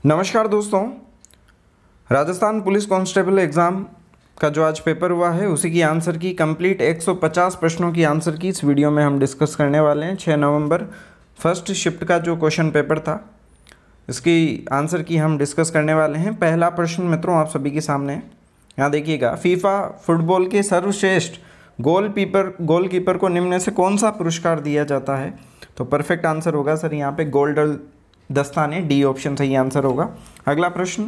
नमस्कार दोस्तों, Rajasthan police constable exam का जो आज पेपर हुआ है उसी की आंसर की कंप्लीट 150 प्रश्नों की आंसर की इस वीडियो में हम डिस्कस करने वाले हैं। 6 नवंबर फर्स्ट शिफ्ट का जो क्वेश्चन पेपर था इसकी आंसर की हम डिस्कस करने वाले हैं। पहला प्रश्न मित्रों आप सभी के सामने है। यहाँ देखिएगा, फीफा फुटबॉल के सर्वश्रेष्ठ गोलकीपर को निम्न में से कौन सा पुरस्कार दिया जाता है? तो परफेक्ट आंसर होगा सर यहाँ पे गोल्डन दस्ताने, डी ऑप्शन सही आंसर होगा। अगला प्रश्न,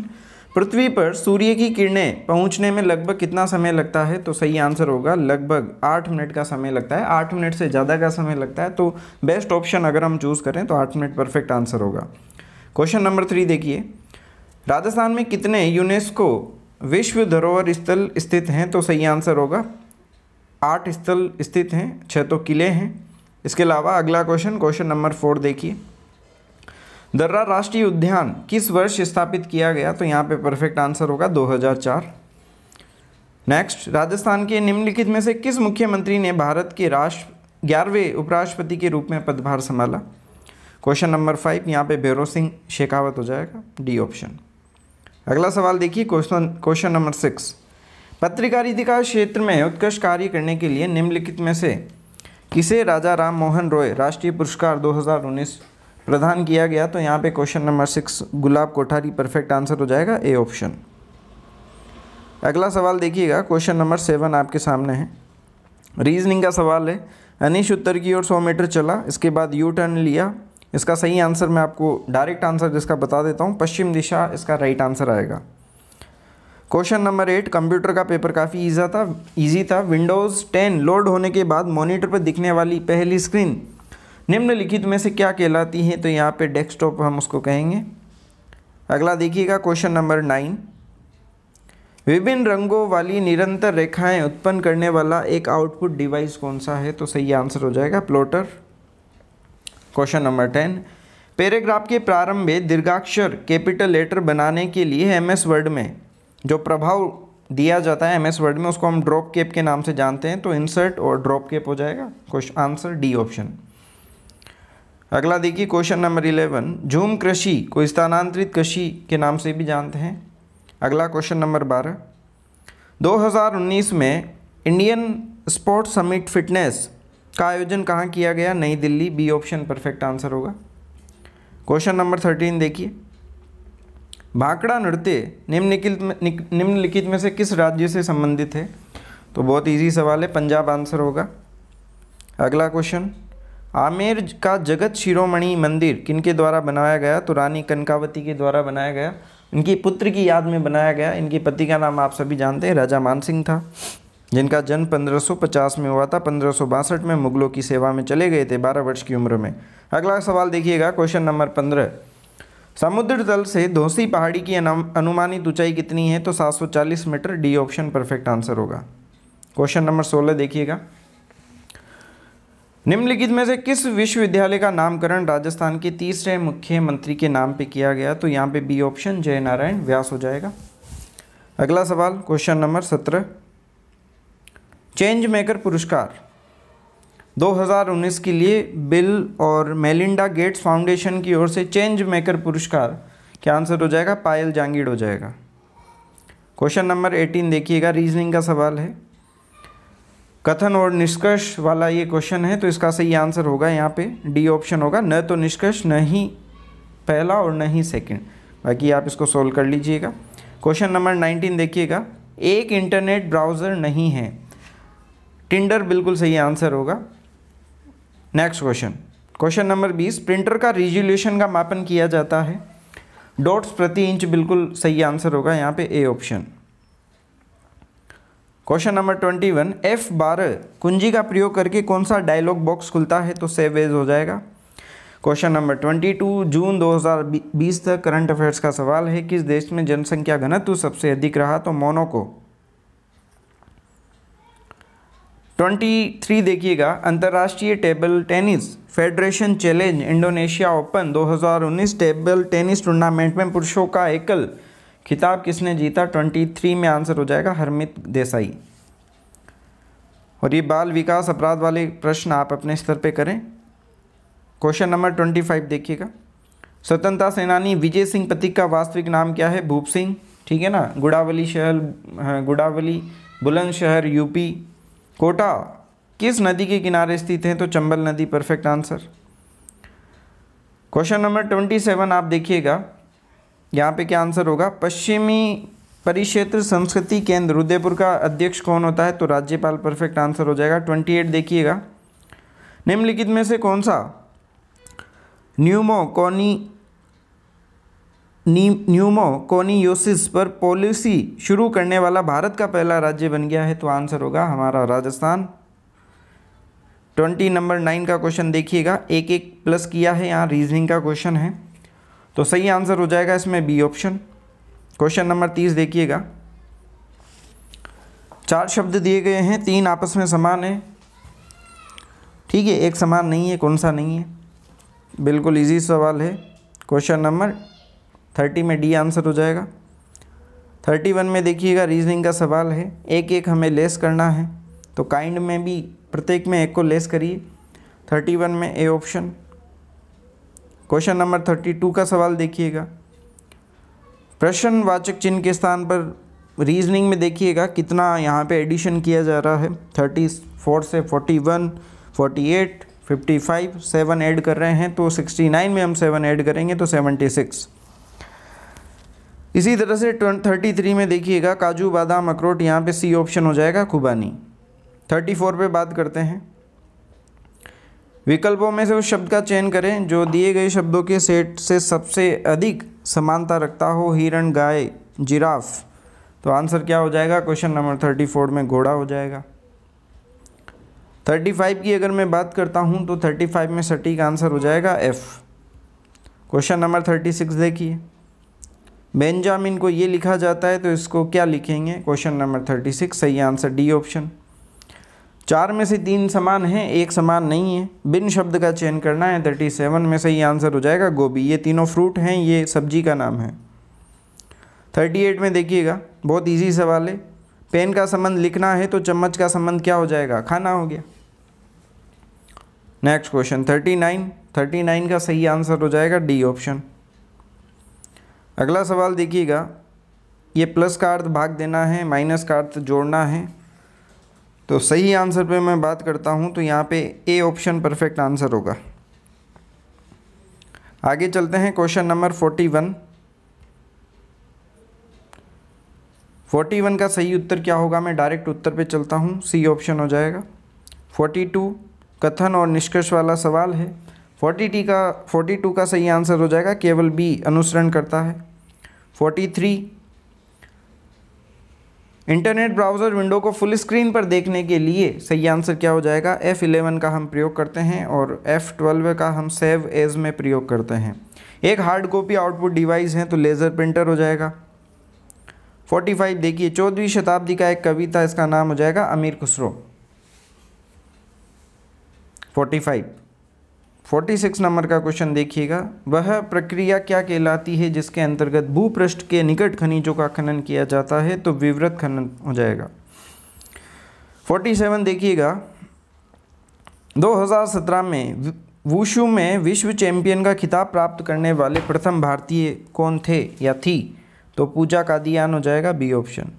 पृथ्वी पर सूर्य की किरणें पहुंचने में लगभग कितना समय लगता है? तो सही आंसर होगा लगभग 8 मिनट का समय लगता है। 8 मिनट से ज़्यादा का समय लगता है तो बेस्ट ऑप्शन अगर हम चूज़ करें तो 8 मिनट परफेक्ट आंसर होगा। क्वेश्चन नंबर 3 देखिए, राजस्थान में कितने यूनेस्को विश्व धरोहर स्थल स्थित हैं? तो सही आंसर होगा 8 स्थल स्थित हैं, 6 तो किले हैं। इसके अलावा अगला क्वेश्चन नंबर 4 देखिए, दर्रा राष्ट्रीय उद्यान किस वर्ष स्थापित किया गया? तो यहाँ पे परफेक्ट आंसर होगा 2004। नेक्स्ट, राजस्थान के निम्नलिखित में से किस मुख्यमंत्री ने भारत के 11वें उपराष्ट्रपति के रूप में पदभार संभाला? क्वेश्चन नंबर 5 यहाँ पे भैरों सिंह शेखावत हो जाएगा, डी ऑप्शन। अगला सवाल देखिए, क्वेश्चन नंबर 6, पत्रकारिता क्षेत्र में उत्कृष्ट कार्य करने के लिए निम्नलिखित में से किसे राजा राम मोहन रॉय राष्ट्रीय पुरस्कार 2019 प्रदान किया गया? तो यहाँ पे question number 6 Gulab Kothari perfect answer हो जाएगा, ए ऑप्शन। अगला सवाल देखिएगा, क्वेश्चन नंबर 7 आपके सामने है, रीजनिंग का सवाल है। अनीश उत्तर की ओर 100 मीटर चला, इसके बाद यू टर्न लिया। इसका सही आंसर मैं आपको डायरेक्ट आंसर जिसका बता देता हूँ, पश्चिम दिशा इसका राइट आंसर आएगा। क्वेश्चन नंबर 8, कंप्यूटर का पेपर काफ़ी ईजी था। विंडोज़ 10 लोड होने के बाद मॉनिटर पर दिखने वाली पहली स्क्रीन निम्नलिखित में से क्या कहलाती है? तो यहाँ पे डेस्कटॉप हम उसको कहेंगे। अगला देखिएगा, क्वेश्चन नंबर 9, विभिन्न रंगों वाली निरंतर रेखाएं उत्पन्न करने वाला एक आउटपुट डिवाइस कौन सा है? तो सही आंसर हो जाएगा प्लॉटर। क्वेश्चन नंबर 10, पैराग्राफ के प्रारंभ में दीर्घाक्षर कैपिटल लेटर बनाने के लिए एमएस वर्ड में जो प्रभाव दिया जाता है एमएस वर्ड में उसको हम ड्रॉप कैप के नाम से जानते हैं। तो इंसर्ट और ड्रॉप कैप हो जाएगा क्वेश्चन आंसर, डी ऑप्शन। अगला देखिए, क्वेश्चन नंबर 11, झूम कृषि को स्थानांतरित कृषि के नाम से भी जानते हैं। अगला क्वेश्चन नंबर 12, 2019 में इंडियन स्पोर्ट्स समिट फिटनेस का आयोजन कहाँ किया गया? New Delhi, B option perfect answer होगा। क्वेश्चन नंबर 13 देखिए, भांगड़ा नृत्य निम्नलिखित में से किस राज्य से संबंधित है? तो बहुत इजी सवाल है, पंजाब आंसर होगा। अगला क्वेश्चन, आमेर का जगत शिरोमणि मंदिर किनके द्वारा बनाया गया? तो रानी कनकावती के द्वारा बनाया गया, इनकी पुत्र की याद में बनाया गया। इनके पति का नाम आप सभी जानते हैं, राजा मानसिंह था, जिनका जन्म 1550 में हुआ था। 1562 में मुगलों की सेवा में चले गए थे 12 वर्ष की उम्र में। अगला सवाल देखिएगा, क्वेश्चन नंबर 15, समुद्र तल से धौसी पहाड़ी की अनुमानित ऊंचाई कितनी है? तो 740 metre, D option perfect answer होगा। क्वेश्चन नंबर 16 देखिएगा, निम्नलिखित में से किस विश्वविद्यालय का नामकरण राजस्थान के तीसरे मुख्यमंत्री के नाम पे किया गया? तो यहाँ पे बी ऑप्शन जय नारायण व्यास हो जाएगा। अगला सवाल, क्वेश्चन नंबर 17, चेंज मेकर पुरस्कार 2019 के लिए बिल और मेलिंडा गेट्स फाउंडेशन की ओर से चेंज मेकर पुरस्कार क्या आंसर हो जाएगा? पायल जांगीड़ हो जाएगा। क्वेश्चन नंबर 18 देखिएगा, रीजनिंग का सवाल है, कथन और निष्कर्ष वाला ये क्वेश्चन है। तो इसका सही आंसर होगा यहाँ पे डी ऑप्शन होगा, न तो निष्कर्ष, न ही पहला और न ही सेकंड। बाकी आप इसको सोल्व कर लीजिएगा। क्वेश्चन नंबर 19 देखिएगा, एक इंटरनेट ब्राउज़र नहीं है, टिंडर बिल्कुल सही आंसर होगा। नेक्स्ट क्वेश्चन नंबर 20, प्रिंटर का रिजोल्यूशन का मापन किया जाता है डॉट्स प्रति इंच, बिल्कुल सही आंसर होगा यहाँ पे A option. Question number 21, F12 कुंजी का प्रयोग करके कौन सा डायलॉग बॉक्स खुलता है? तो सेव एज हो जाएगा। क्वेश्चन नंबर 22, जून 2020 तक करंट अफेयर्स का सवाल है, किस देश में जनसंख्या घनत्व सबसे अधिक रहा? तो मोनाको। 23 देखिएगा, अंतर्राष्ट्रीय table tennis federation challenge Indonesia open 2019 table tennis tournament में पुरुषों का एकल खिताब किसने जीता? 23 में आंसर हो जाएगा हरमित देसाई। और ये बाल विकास अपराध वाले प्रश्न आप अपने स्तर पे करें। क्वेश्चन नंबर 25 देखिएगा, स्वतंत्रता सेनानी विजय सिंह पथिक का वास्तविक नाम क्या है? भूप सिंह, ठीक है ना। गुड़ावली शहर, गुड़ावली बुलंदशहर यूपी। कोटा किस नदी के किनारे स्थित है? तो चंबल नदी, परफेक्ट आंसर। क्वेश्चन नंबर 27 आप देखिएगा, यहाँ पे क्या आंसर होगा? पश्चिमी परिक्षेत्र संस्कृति केंद्र उदयपुर का अध्यक्ष कौन होता है? तो राज्यपाल, परफेक्ट आंसर हो जाएगा। 28 देखिएगा, निम्नलिखित में से कौन सा न्यूमोकोनियोसिस पर पॉलिसी शुरू करने वाला भारत का पहला राज्य बन गया है? तो आंसर होगा हमारा राजस्थान। 29 का क्वेश्चन देखिएगा, एक एक प्लस किया है, यहाँ रीजनिंग का क्वेश्चन है, तो सही आंसर हो जाएगा इसमें बी ऑप्शन। क्वेश्चन नंबर 30 देखिएगा, 4 शब्द दिए गए हैं, 3 आपस में समान है, ठीक है, एक समान नहीं है, कौन सा नहीं है? बिल्कुल इजी सवाल है। क्वेश्चन नंबर 30 में डी आंसर हो जाएगा। 31 में देखिएगा, रीजनिंग का सवाल है, एक एक हमें लेस करना है, तो काइंड में भी प्रत्येक में एक को लेस करिए। 31 में ए ऑप्शन। क्वेश्चन नंबर 32 का सवाल देखिएगा, प्रश्नवाचक चिन्ह के स्थान पर रीजनिंग में देखिएगा कितना यहाँ पे एडिशन किया जा रहा है। 34 से 41, 48, 55, 7 ऐड कर रहे हैं, तो 69 में हम 7 ऐड करेंगे तो 76। इसी तरह से 33 में देखिएगा, काजू बादाम अखरोट, यहाँ पे सी ऑप्शन हो जाएगा, खुबानी। 34 पे बात करते हैं, विकल्पों में से उस शब्द का चयन करें जो दिए गए शब्दों के सेट से सबसे अधिक समानता रखता हो। हिरण, गाय, जिराफ, तो आंसर क्या हो जाएगा? क्वेश्चन नंबर 34 में घोड़ा हो जाएगा। 35 की अगर मैं बात करता हूं तो 35 में सटीक आंसर हो जाएगा एफ। क्वेश्चन नंबर 36 देखिए, बेंजामिन को ये लिखा जाता है तो इसको क्या लिखेंगे? क्वेश्चन नंबर 36, सही आंसर डी ऑप्शन। 4 में से 3 समान हैं, एक समान नहीं है, बिन शब्द का चयन करना है। 37 में सही आंसर हो जाएगा गोभी, ये तीनों फ्रूट हैं, ये सब्जी का नाम है। 38 में देखिएगा, बहुत इजी सवाल है, पेन का संबंध लिखना है तो चम्मच का संबंध क्या हो जाएगा? खाना हो गया। नेक्स्ट क्वेश्चन 39 का सही आंसर हो जाएगा डी ऑप्शन। अगला सवाल देखिएगा, ये प्लस का अर्थ भाग देना है, माइनस का अर्थ जोड़ना है, तो सही आंसर पे मैं बात करता हूँ तो यहाँ पे ए ऑप्शन परफेक्ट आंसर होगा। आगे चलते हैं, क्वेश्चन नंबर 41 का सही उत्तर क्या होगा? मैं डायरेक्ट उत्तर पे चलता हूँ, सी ऑप्शन हो जाएगा। 42 कथन और निष्कर्ष वाला सवाल है। 42 का सही आंसर हो जाएगा, केवल बी अनुसरण करता है। 43 इंटरनेट ब्राउज़र विंडो को फुल स्क्रीन पर देखने के लिए सही आंसर क्या हो जाएगा? F11 का हम प्रयोग करते हैं और F12 का हम सेव एज में प्रयोग करते हैं। एक हार्ड कॉपी आउटपुट डिवाइस है तो लेज़र प्रिंटर हो जाएगा। 45 देखिए, 14वीं शताब्दी का एक कवि था, इसका नाम हो जाएगा अमीर खुसरो। 46 नंबर का क्वेश्चन देखिएगा, वह प्रक्रिया क्या कहलाती है जिसके अंतर्गत भूपृष्ठ के निकट खनिजों का खनन किया जाता है? तो विवृत खनन हो जाएगा। 47 देखिएगा, 2017 में वुशु में विश्व चैंपियन का खिताब प्राप्त करने वाले प्रथम भारतीय कौन थे या थी? तो पूजा कादियान हो जाएगा, बी ऑप्शन।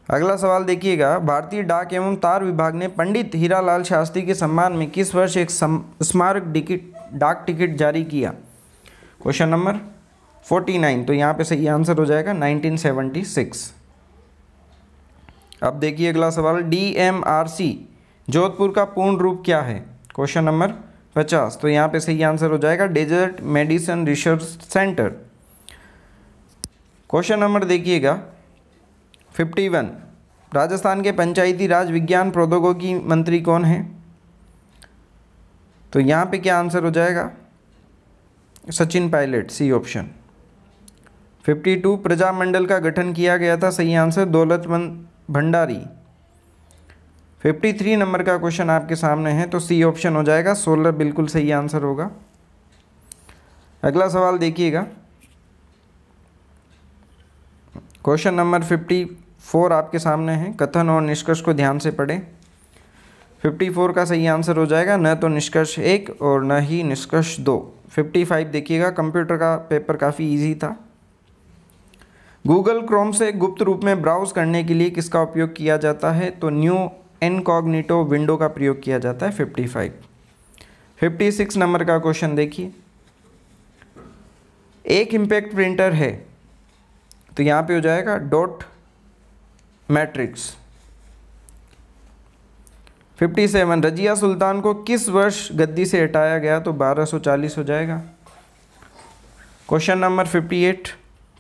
अगला सवाल देखिएगा, भारतीय डाक एवं तार विभाग ने पंडित हीरालाल शास्त्री के सम्मान में किस वर्ष एक स्मारक डाक टिकट जारी किया? क्वेश्चन नंबर 49, तो यहाँ पे सही आंसर हो जाएगा 1976। अब देखिए अगला सवाल, DMRC जोधपुर का पूर्ण रूप क्या है? क्वेश्चन नंबर 50, तो यहाँ पे सही आंसर हो जाएगा desert medicine research centre. Question number देखिएगा 51, राजस्थान के पंचायती राज विज्ञान प्रौद्योगिकी मंत्री कौन है? तो यहाँ पे क्या आंसर हो जाएगा? Sachin Pilot, C option. 52, प्रजामंडल का गठन किया गया था, सही आंसर दौलतमंद भंडारी। 53 नंबर का क्वेश्चन आपके सामने है तो सी ऑप्शन हो जाएगा 16, बिल्कुल सही आंसर होगा। अगला सवाल देखिएगा, क्वेश्चन नंबर 54 आपके सामने है, कथन और निष्कर्ष को ध्यान से पढ़ें। 54 का सही आंसर हो जाएगा, न तो निष्कर्ष 1 और न ही निष्कर्ष 2। 55 देखिएगा, कंप्यूटर का पेपर काफ़ी इजी था। गूगल क्रोम से गुप्त रूप में ब्राउज करने के लिए किसका उपयोग किया जाता है? तो न्यू इनकॉग्निटो विंडो का प्रयोग किया जाता है। 55। 56 नंबर का क्वेश्चन देखिए, एक इम्पैक्ट प्रिंटर है तो यहाँ पे हो जाएगा डॉट मैट्रिक्स। 57 रजिया सुल्तान को किस वर्ष गद्दी से हटाया गया? तो 1240 हो जाएगा। क्वेश्चन नंबर 58,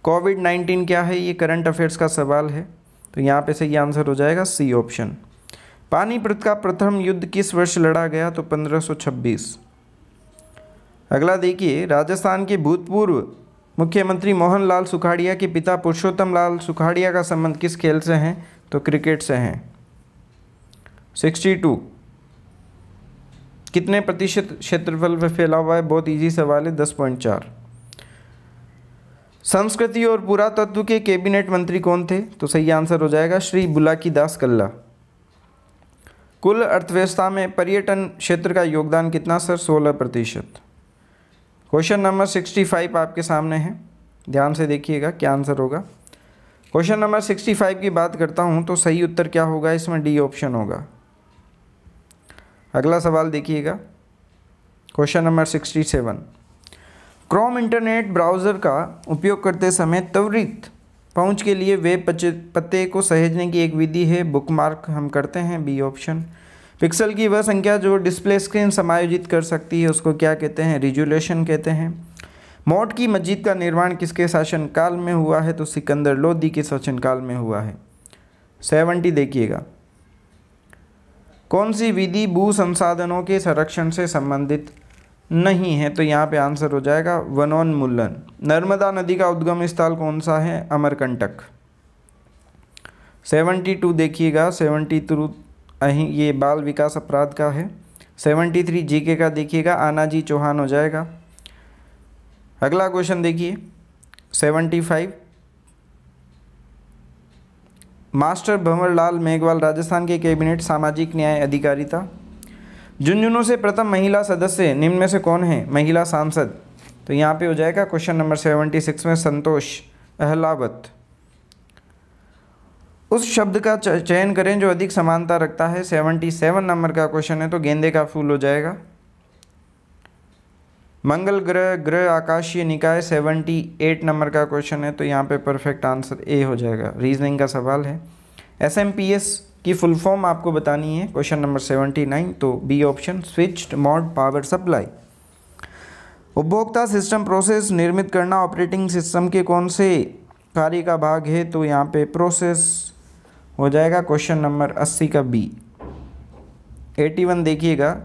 कोविड-19 क्या है? ये करंट अफेयर्स का सवाल है, तो यहाँ पे सही आंसर हो जाएगा सी ऑप्शन। पानीपत का प्रथम युद्ध किस वर्ष लड़ा गया? तो 1526। अगला देखिए, राजस्थान के भूतपूर्व मुख्यमंत्री मोहनलाल सुखाड़िया के पिता पुरुषोत्तम लाल सुखाड़िया का संबंध किस खेल से हैं? तो क्रिकेट से हैं। 62 कितने प्रतिशत क्षेत्रफल में फैला हुआ है? बहुत इजी सवाल है, 10.4। संस्कृति और पुरातत्व के कैबिनेट मंत्री कौन थे? तो सही आंसर हो जाएगा श्री बुलाकीदास कल्ला। कुल अर्थव्यवस्था में पर्यटन क्षेत्र का योगदान कितना सर? 16%। क्वेश्चन नंबर 65 आपके सामने है, ध्यान से देखिएगा क्या आंसर होगा। क्वेश्चन नंबर 65 की बात करता हूं तो सही उत्तर क्या होगा? इसमें डी ऑप्शन होगा। अगला सवाल देखिएगा, question number 67, Chrome internet browser का उपयोग करते समय त्वरित पहुंच के लिए वेब पते को सहेजने की एक विधि है, बुकमार्क हम करते हैं, बी ऑप्शन। पिक्सल की वह संख्या जो डिस्प्ले स्क्रीन समायोजित कर सकती है उसको क्या कहते हैं? रिजोल्यूशन कहते हैं। मौट की मस्जिद का निर्माण किसके शासनकाल में हुआ है? तो सिकंदर लोदी के शासनकाल में हुआ है। 70 देखिएगा, कौन सी विधि भू संसाधनों के संरक्षण से संबंधित नहीं है? तो यहाँ पे आंसर हो जाएगा वनोन्मूलन। नर्मदा नदी का उद्गम स्थल कौन सा है? अमरकंटक। 72 देखिएगा, 72 ये बाल विकास अपराध का है। 73 जीके का देखिएगा, आनाजी चौहान हो जाएगा। अगला क्वेश्चन देखिए, 75 मास्टर भंवरलाल मेघवाल राजस्थान के कैबिनेट सामाजिक न्याय अधिकारिता। झुंझुनू से प्रथम महिला सदस्य निम्न में से कौन है? महिला सांसद। तो यहाँ पे हो जाएगा क्वेश्चन नंबर 76 में संतोष अहलावत। उस शब्द का चयन करें जो अधिक समानता रखता है। 77 नंबर का क्वेश्चन है, तो गेंदे का फूल हो जाएगा। मंगल ग्रह ग्रह आकाशीय निकाय 78 नंबर का क्वेश्चन है, तो यहाँ पे परफेक्ट आंसर ए हो जाएगा। रीजनिंग का सवाल है। SMPS की फुल फॉर्म आपको बतानी है, क्वेश्चन नंबर 79, तो B option switched mode power supply. उपभोक्ता सिस्टम प्रोसेस निर्मित करना ऑपरेटिंग सिस्टम के कौन से कार्य का भाग है? तो यहाँ पे प्रोसेस हो जाएगा क्वेश्चन नंबर 80 का बी। 81 देखिएगा,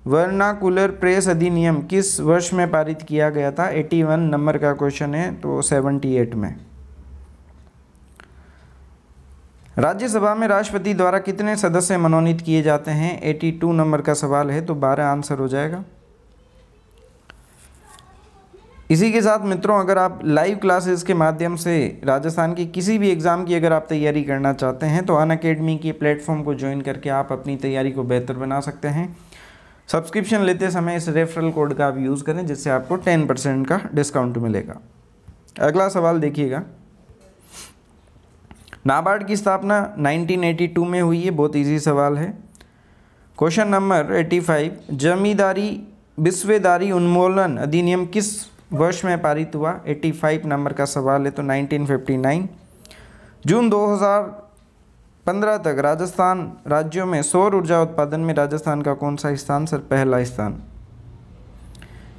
वर्नाकुलर प्रेस अधिनियम किस वर्ष में पारित किया गया था? 81 नंबर का क्वेश्चन है, तो 78 में। राज्यसभा में राष्ट्रपति द्वारा कितने सदस्य मनोनीत किए जाते हैं? 82 नंबर का सवाल है, तो 12 आंसर हो जाएगा। इसी के साथ मित्रों, अगर आप लाइव क्लासेस के माध्यम से राजस्थान की किसी भी एग्ज़ाम की अगर आप तैयारी करना चाहते हैं तो अनअकैडमी के प्लेटफॉर्म को ज्वाइन करके आप अपनी तैयारी को बेहतर बना सकते हैं। सब्सक्रिप्शन लेते समय इस रेफरल कोड का आप यूज़ करें, जिससे आपको 10% का डिस्काउंट मिलेगा। अगला सवाल देखिएगा, नाबार्ड की स्थापना 1982 में हुई है, बहुत ईजी सवाल है। क्वेश्चन नंबर 85, जमींदारी बिस्वेदारी उन्मूलन अधिनियम किस वर्ष में पारित हुआ? 85 नंबर का सवाल है, तो 1959। जून 2015 तक राजस्थान राज्यों में सौर ऊर्जा उत्पादन में राजस्थान का कौन सा स्थान? सर पहला स्थान।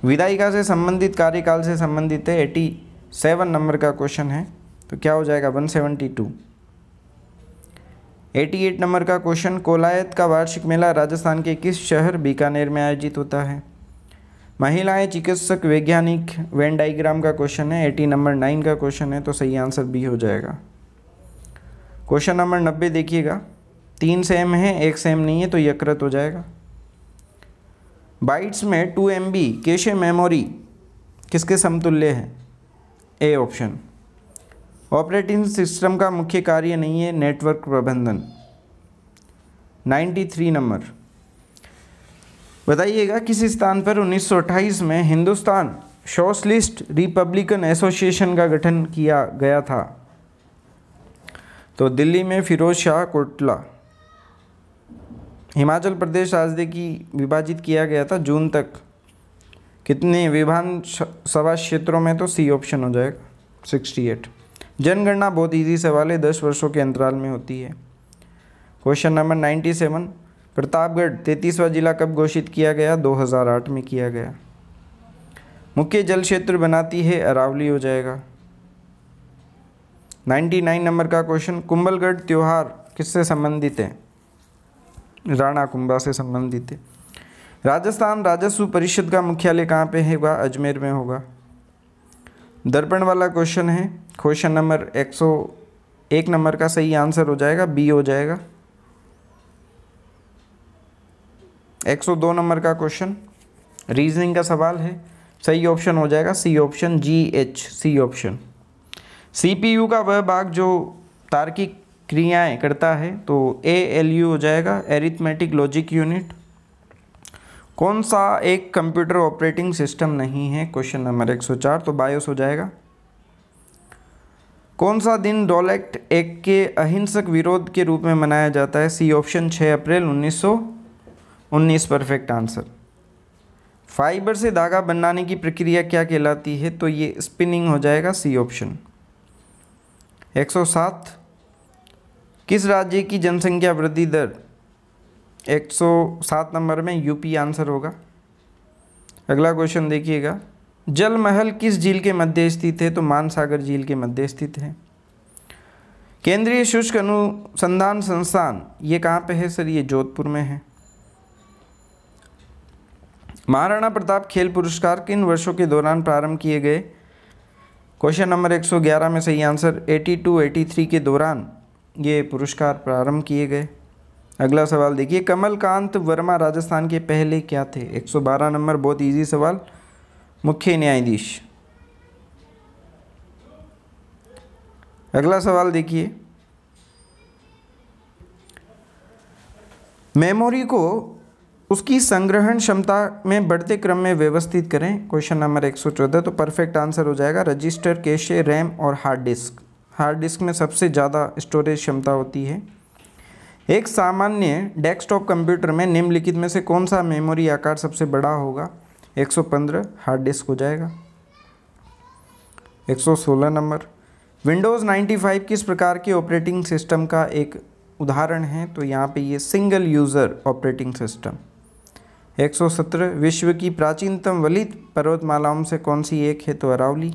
विधायिका से संबंधित कार्यकाल से संबंधित है, 87 नंबर का क्वेश्चन है, तो क्या हो जाएगा? 172। 88 नंबर का क्वेश्चन, कोलायत का वार्षिक मेला राजस्थान के किस शहर बीकानेर में आयोजित होता है? महिलाएं चिकित्सक वैज्ञानिक वेन डायग्राम का क्वेश्चन है, 80 नंबर 9 का क्वेश्चन है, तो सही आंसर बी हो जाएगा। क्वेश्चन नंबर 90 देखिएगा, 3 सेम है 1 सेम नहीं है, तो यकृत हो जाएगा। बाइट्स में 2 MB कैशे मेमोरी किसके समतुल्य है? A option. ऑपरेटिंग सिस्टम का मुख्य कार्य नहीं है नेटवर्क प्रबंधन। 93 नंबर। बताइएगा किस स्थान पर 1928 में हिंदुस्तान सोशलिस्ट रिपब्लिकन एसोसिएशन का गठन किया गया था? तो दिल्ली में फिरोज शाह कोटला। हिमाचल प्रदेश राज्य की विभाजित किया गया था जून तक कितने विधानसभा क्षेत्रों में? तो सी ऑप्शन हो जाएगा 68। जनगणना बहुत इजी सवाल है, 10 वर्षों के अंतराल में होती है। क्वेश्चन नंबर 97, प्रतापगढ़ 33वां जिला कब घोषित किया गया? 2008 में किया गया। मुख्य जल क्षेत्र बनाती है अरावली हो जाएगा। 99 नंबर का क्वेश्चन, कुंभलगढ़ त्योहार किससे संबंधित है? राणा कुंभा से संबंधित है। राजस्थान राजस्व परिषद का मुख्यालय कहाँ पे है? वह अजमेर में होगा। दर्पण वाला क्वेश्चन है, क्वेश्चन नंबर 101 नंबर का सही आंसर हो जाएगा बी हो जाएगा। 102 नंबर का क्वेश्चन रीजनिंग का सवाल है, सही ऑप्शन हो जाएगा C option GH, C option. CPU का वह भाग जो तार्किक क्रियाएं करता है तो ALU हो जाएगा, एरिथमेटिक लॉजिक यूनिट। कौन सा एक कंप्यूटर ऑपरेटिंग सिस्टम नहीं है? क्वेश्चन नंबर 104, तो बायोस हो जाएगा। कौन सा दिन डॉलेक्ट एक्ट के अहिंसक विरोध के रूप में मनाया जाता है? सी ऑप्शन 6 अप्रैल 1919, परफेक्ट आंसर। फाइबर से धागा बनाने की प्रक्रिया क्या कहलाती है? तो ये स्पिनिंग हो जाएगा, सी ऑप्शन। 107, किस राज्य की जनसंख्या वृद्धि दर? 107 नंबर में यूपी आंसर होगा। अगला क्वेश्चन देखिएगा, जल महल किस झील के मध्य स्थित है? तो मानसागर झील के मध्य स्थित है। केंद्रीय शुष्क अनुसंधान संस्थान ये कहाँ पे है सर? ये जोधपुर में है। महाराणा प्रताप खेल पुरस्कार किन वर्षों के दौरान प्रारंभ किए गए? क्वेश्चन नंबर 111 में सही आंसर 82-83 के दौरान ये पुरस्कार प्रारंभ किए गए। अगला सवाल देखिए, कमलकांत वर्मा राजस्थान के पहले क्या थे? 112 नंबर, बहुत इजी सवाल, मुख्य न्यायाधीश। अगला सवाल देखिए, मेमोरी को उसकी संग्रहण क्षमता में बढ़ते क्रम में व्यवस्थित करें। क्वेश्चन नंबर 114, तो परफेक्ट आंसर हो जाएगा रजिस्टर, कैशे, रैम और हार्ड डिस्क। हार्ड डिस्क में सबसे ज़्यादा स्टोरेज क्षमता होती है। एक सामान्य डेस्कटॉप कंप्यूटर में निम्नलिखित में से कौन सा मेमोरी आकार सबसे बड़ा होगा? 115 हार्ड डिस्क हो जाएगा। 116 नंबर, विंडोज़ 95 किस प्रकार के ऑपरेटिंग सिस्टम का एक उदाहरण है? तो यहाँ पे ये सिंगल यूज़र ऑपरेटिंग सिस्टम। 117, विश्व की प्राचीनतम वलित पर्वतमालाओं से कौन सी एक है? तो अरावली।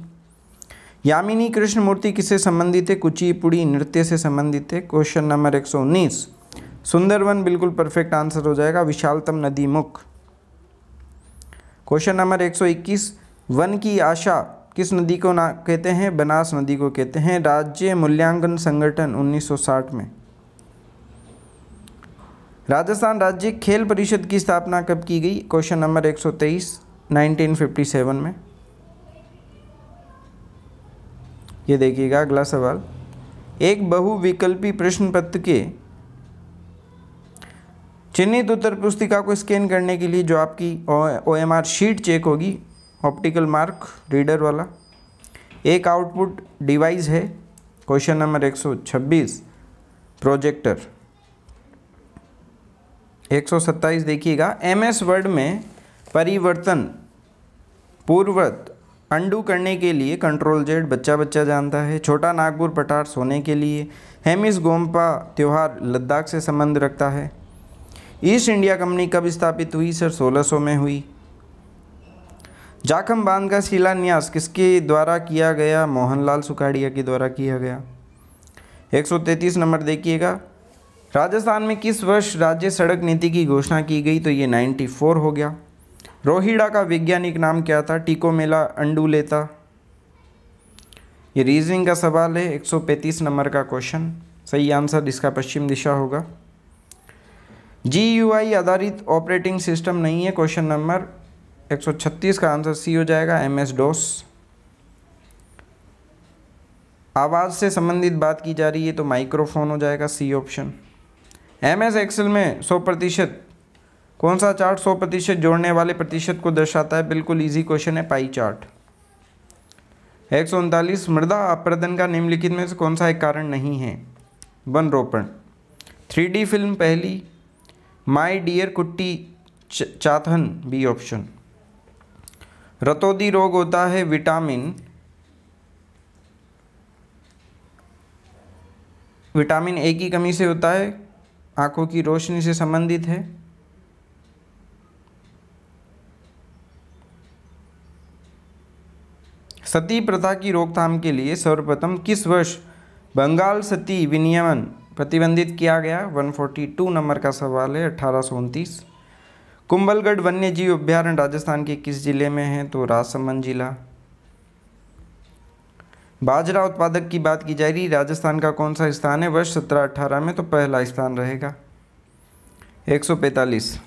यामिनी कृष्ण मूर्ति किससे संबंधित है? कुचिपुड़ी नृत्य से संबंधित है। क्वेश्चन नंबर 119, सुंदरवन बिल्कुल परफेक्ट आंसर हो जाएगा, विशालतम नदी मुख। क्वेश्चन नंबर 121, वन की आशा किस नदी को ना कहते हैं? बनास नदी को कहते हैं। राज्य मूल्यांकन संगठन 1960 में। राजस्थान राज्य खेल परिषद की स्थापना कब की गई? क्वेश्चन नंबर 123, 1957 में। ये देखिएगा अगला सवाल, एक बहुविकल्पी प्रश्न पत्र के चिन्हित उत्तर पुस्तिका को स्कैन करने के लिए जो आपकी OMR शीट चेक होगी, ऑप्टिकल मार्क रीडर वाला, एक आउटपुट डिवाइस है। Question number 126, projector. 127 देखिएगा, MS वर्ड में परिवर्तन पूर्ववत अंडू करने के लिए कंट्रोल Z बच्चा बच्चा जानता है। छोटा नागपुर पठार सोने के लिए। हेमिस गोम्पा त्यौहार लद्दाख से संबंध रखता है। ईस्ट इंडिया कंपनी कब स्थापित हुई सर? 1600 में हुई। जाखम बांध का शिलान्यास किसके द्वारा किया गया? मोहनलाल सुखाड़िया के द्वारा किया गया। 133 नंबर देखिएगा, राजस्थान में किस वर्ष राज्य सड़क नीति की घोषणा की गई? तो ये 94 हो गया। रोहिड़ा का वैज्ञानिक नाम क्या था? टिकोमेला अंडुलेता। ये रीजनिंग का सवाल है, 135 नंबर का क्वेश्चन, सही आंसर इसका पश्चिम दिशा होगा। GUI आधारित ऑपरेटिंग सिस्टम नहीं है। क्वेश्चन नंबर 136 का आंसर सी हो जाएगा, MS DOS। आवाज़ से संबंधित बात की जा रही है तो माइक्रोफोन हो जाएगा, सी ऑप्शन। MS एक्सेल में 100%, कौन सा चार्ट 100% जोड़ने वाले प्रतिशत को दर्शाता है? बिल्कुल इजी क्वेश्चन है, पाई चार्ट। 139, मृदा अपरदन का निम्नलिखित में से कौन सा एक कारण नहीं है? वन रोपण। 3D फिल्म पहली, माई डियर कुट्टी चाथन, बी ऑप्शन। रतौंधी रोग होता है विटामिन ए की कमी से होता है, आंखों की रोशनी से संबंधित है। सती प्रथा की रोकथाम के लिए सर्वप्रथम किस वर्ष बंगाल सती विनियमन प्रतिबंधित किया गया? 142 नंबर का सवाल है, 1829। कुंभलगढ़ वन्य जीव अभ्यारण्य राजस्थान के किस जिले में है? तो राजसमंद जिला। बाजरा उत्पादक की बात की जा रही, राजस्थान का कौन सा स्थान है? वर्ष 1718 में तो पहला स्थान रहेगा। 145,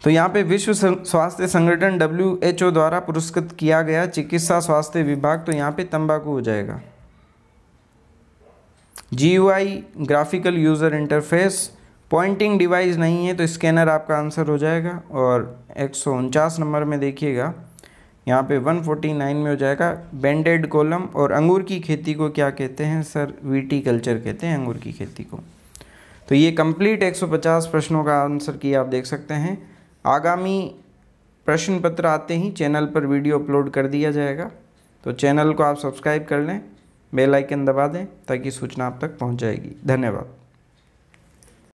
तो यहाँ पे विश्व स्वास्थ्य संगठन WHO द्वारा पुरस्कृत किया गया चिकित्सा स्वास्थ्य विभाग, तो यहाँ पे तंबाकू हो जाएगा। GUI graphical user interface, pointing device नहीं है तो स्कैनर आपका आंसर हो जाएगा। और 149 नंबर में देखिएगा, यहाँ पे 149 में हो जाएगा बेंडेड कॉलम। और अंगूर की खेती को क्या कहते हैं? सर विटीकल्चर कहते हैं अंगूर की खेती को। तो ये कंप्लीट 150 प्रश्नों का आंसर की आप देख सकते हैं। आगामी प्रश्न पत्र आते ही चैनल पर वीडियो अपलोड कर दिया जाएगा, तो चैनल को आप सब्सक्राइब कर लें, बेल आइकन दबा दें ताकि सूचना आप तक पहुंच जाएगी। धन्यवाद।